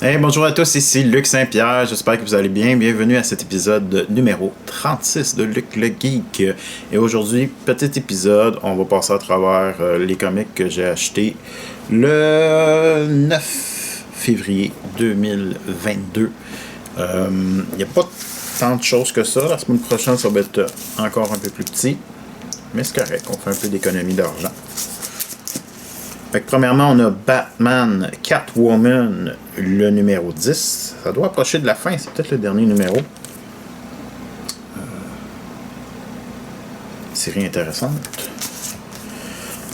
Hey, bonjour à tous, ici Luc Saint-Pierre, j'espère que vous allez bien. Bienvenue à cet épisode numéro 36 de Luc le Geek. Et aujourd'hui, petit épisode, on va passer à travers les comics que j'ai achetés le 9 février 2022. Il n'y a pas tant de choses que ça. La semaine prochaine, ça va être encore un peu plus petit. Mais c'est correct, on fait un peu d'économie d'argent. Fait que premièrement, on a Batman Catwoman, le numéro 10. Ça doit approcher de la fin, c'est peut-être le dernier numéro. Série intéressante.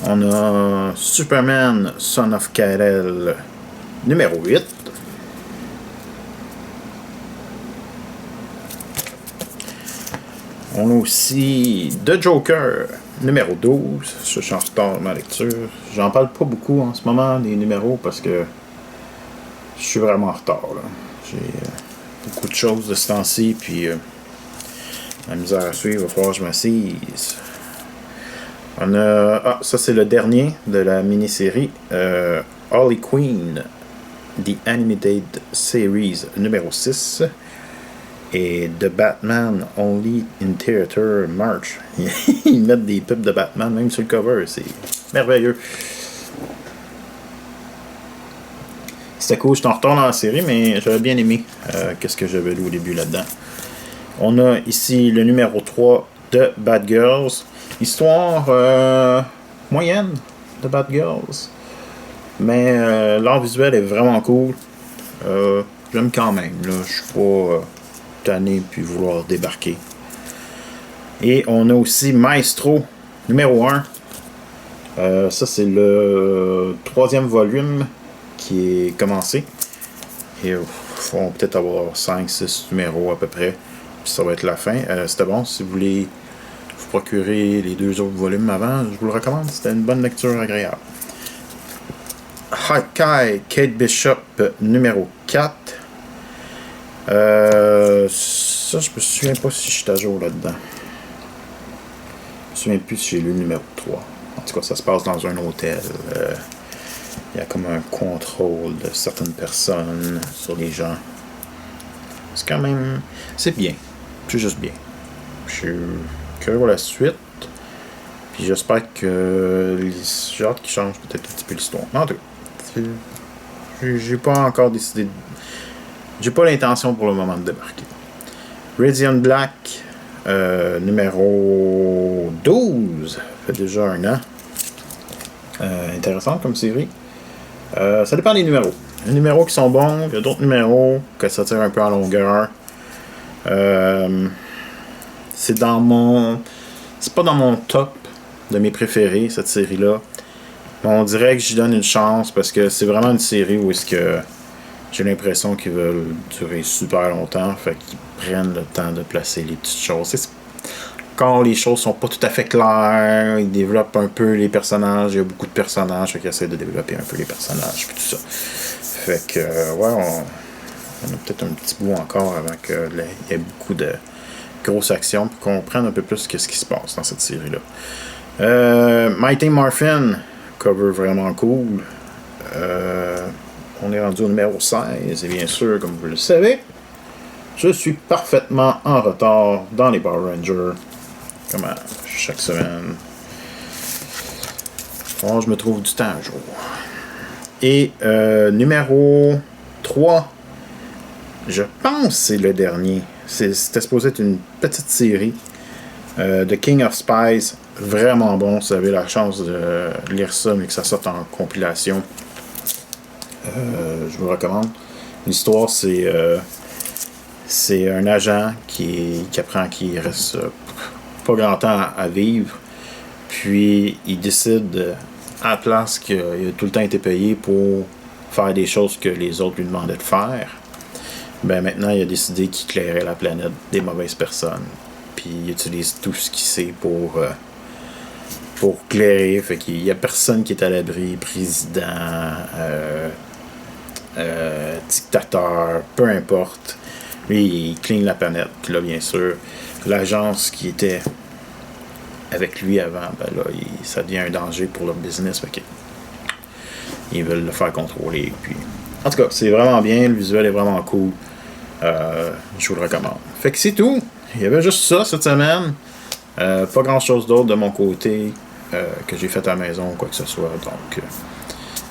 On a Superman, Son of Kal-El, numéro 8. On a aussi The Joker, numéro 12. Je suis en retard dans ma lecture. J'en parle pas beaucoup en ce moment des numéros parce que je suis vraiment en retard. Là. J'ai beaucoup de choses de ce temps-ci, puis la misère à suivre, il va falloir que je m'assise. On a. Ça c'est le dernier de la mini-série. Harley Quinn, The Animated Series, numéro 6. Et The Batman Only in Theater March. Ils mettent des pubs de Batman même sur le cover. C'est merveilleux. C'était cool. J'étais en retard dans la série, mais j'avais bien aimé qu'est-ce que j'avais lu au début là-dedans. On a ici le numéro 3 de Bad Girls. Histoire moyenne de Bad Girls. Mais l'art visuel est vraiment cool. J'aime quand même. Là. Je suis pas tanné puis vouloir débarquer. Et on a aussi Maestro numéro 1. Ça c'est le 3e volume qui est commencé. Et il faut peut-être avoir 5-6 numéros à peu près. Puis ça va être la fin. C'était bon. Si vous voulez vous procurer les 2 autres volumes avant, je vous le recommande. C'était une bonne lecture agréable. Hawkeye, Kate Bishop numéro 4. Ça, je me souviens pas si je suis à jour là-dedans. Je me souviens plus si j'ai lu le numéro 3. En tout cas, ça se passe dans un hôtel. Il y a comme un contrôle de certaines personnes sur les gens. C'est quand même... C'est bien. C'est juste bien. Je suis curieux pour la suite. Puis j'espère que... J'ai hâte qu'ils changent peut-être un petit peu l'histoire. En tout cas, j'ai pas encore décidé... J'ai pas l'intention pour le moment de débarquer. Radiant Black, numéro 12. Ça fait déjà un an. Intéressant comme série. Ça dépend des numéros. Il y a des numéros qui sont bons, il y a d'autres numéros que ça tire un peu en longueur. C'est dans mon... C'est pas dans mon top de mes préférés, cette série-là. Mais on dirait que j'y donne une chance parce que c'est vraiment une série où est-ce que j'ai l'impression qu'ils veulent durer super longtemps. Fait qu'ils prennent le temps de placer les petites choses. Quand les choses sont pas tout à fait claires, ils développent un peu les personnages. Il y a beaucoup de personnages. Fait qu'ils essaient de développer un peu les personnages. Puis tout ça. Fait que, ouais, on a peut-être un petit bout encore avant qu'il y ait beaucoup de grosses actions. Pour qu'on comprenne un peu plus ce qui se passe dans cette série-là. Mighty Morphin, cover vraiment cool. On est rendu au numéro 16, et bien sûr, comme vous le savez, je suis parfaitement en retard dans les Power Rangers, comme à chaque semaine. Bon, je me trouve du temps à jour. Et numéro 3, je pense que c'est le dernier. C'était supposé être une petite série de King of Spies, vraiment bon. Si vous avez la chance de lire ça, mais que ça sorte en compilation. Je vous recommande. L'histoire, c'est un agent qui apprend qu'il reste pas grand temps à vivre. Puis il décide, à la place qu'il a tout le temps été payé pour faire des choses que les autres lui demandaient de faire, ben maintenant il a décidé qu'il éclairait la planète des mauvaises personnes. Puis il utilise tout ce qu'il sait pour éclairer. Fait qu'il y a personne qui est à l'abri, président, dictateur, peu importe. Lui, il cligne la planète. Puis là, bien sûr, l'agence qui était avec lui avant, ben là, ça devient un danger pour leur business. Fait que ils veulent le faire contrôler. Puis En tout cas, c'est vraiment bien, le visuel est vraiment cool. Je vous le recommande. Fait que c'est tout. Il y avait juste ça cette semaine. Pas grand chose d'autre de mon côté que j'ai fait à la maison ou quoi que ce soit. Donc,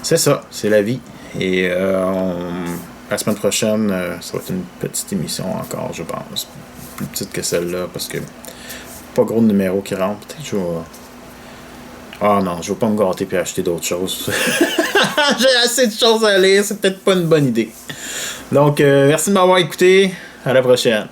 c'est ça, c'est la vie. Et la semaine prochaine, ça va être une petite émission encore, je pense. Plus petite que celle-là, parce que pas gros de numéros qui rentrent. Peut-être que je vais... Ah non, je vais pas me gâter et acheter d'autres choses. J'ai assez de choses à lire, c'est peut-être pas une bonne idée. Donc, merci de m'avoir écouté. À la prochaine.